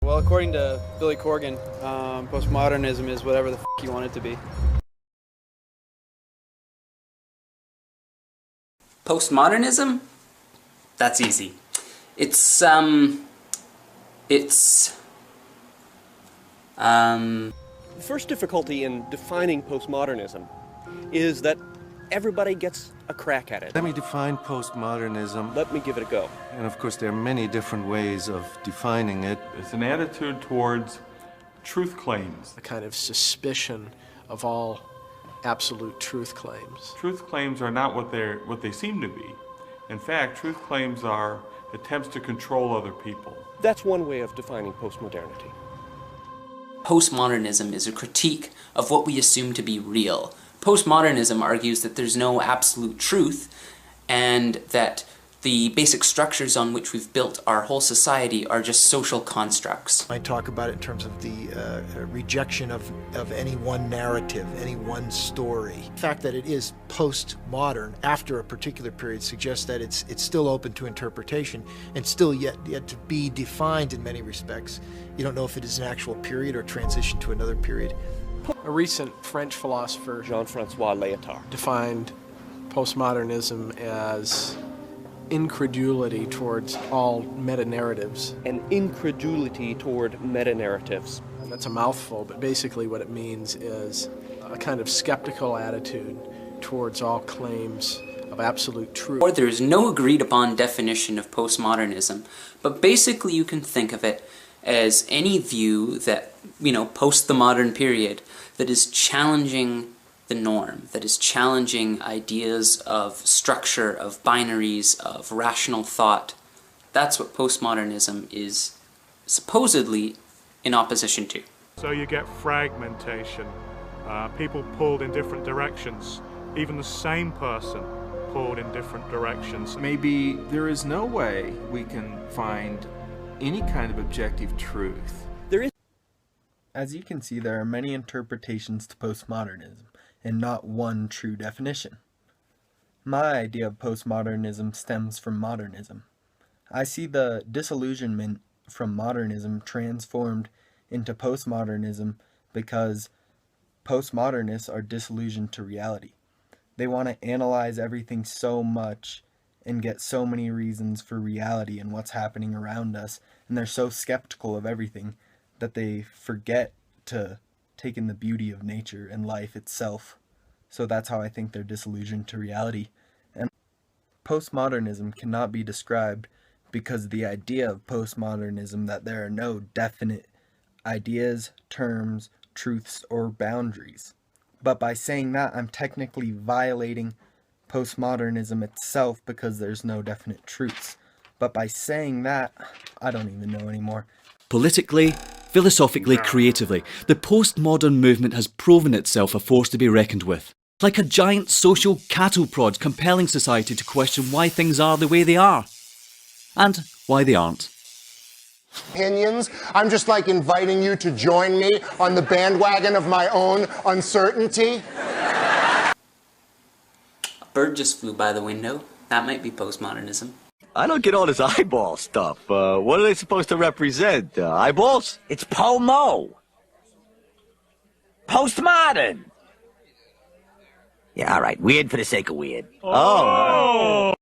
Well, according to Billy Corgan, postmodernism is whatever the f you want it to be. Postmodernism? That's easy. The first difficulty in defining postmodernism is that everybody gets a crack at it. Let me define postmodernism. Let me give it a go. And of course, there are many different ways of defining it. It's an attitude towards truth claims. A kind of suspicion of all absolute truth claims. Truth claims are not what they seem to be. In fact, truth claims are attempts to control other people. That's one way of defining postmodernity. Postmodernism is a critique of what we assume to be real. Postmodernism argues that there's no absolute truth and that the basic structures on which we've built our whole society are just social constructs. I talk about it in terms of the rejection of any one narrative, any one story. The fact that it is postmodern after a particular period suggests that it's still open to interpretation and still yet to be defined in many respects. You don't know if it is an actual period or transition to another period. A recent French philosopher, Jean-Francois Lyotard, defined postmodernism as incredulity towards all meta-narratives. an incredulity toward meta-narratives. That's a mouthful, but basically what it means is a kind of skeptical attitude towards all claims of absolute truth. Or there's no agreed upon definition of postmodernism, but basically you can think of it as any view that, post the modern period, that is challenging the norm, that is challenging ideas of structure, of binaries, of rational thought. That's what postmodernism is supposedly in opposition to. So you get fragmentation, people pulled in different directions, even the same person pulled in different directions. Maybe there is no way we can find any kind of objective truth. As you can see, there are many interpretations to postmodernism, and not one true definition. My idea of postmodernism stems from modernism. I see the disillusionment from modernism transformed into postmodernism because postmodernists are disillusioned to reality. They want to analyze everything so much and get so many reasons for reality and what's happening around us, and they're so skeptical of everything that they forget to take in the beauty of nature and life itself. So that's how I think they're disillusioned to reality. And postmodernism cannot be described because the idea of postmodernism that there are no definite ideas, terms, truths, or boundaries. But by saying that, I'm technically violating postmodernism itself because there's no definite truths. But by saying that, I don't even know anymore. Politically, philosophically, creatively, the postmodern movement has proven itself a force to be reckoned with. Like a giant social cattle prod compelling society to question why things are the way they are. And why they aren't. Opinions. I'm just like inviting you to join me on the bandwagon of my own uncertainty. A bird just flew by the window. That might be postmodernism. I don't get all this eyeball stuff. What are they supposed to represent? Eyeballs? It's POMO. Postmodern. Yeah, all right. Weird for the sake of weird. Oh.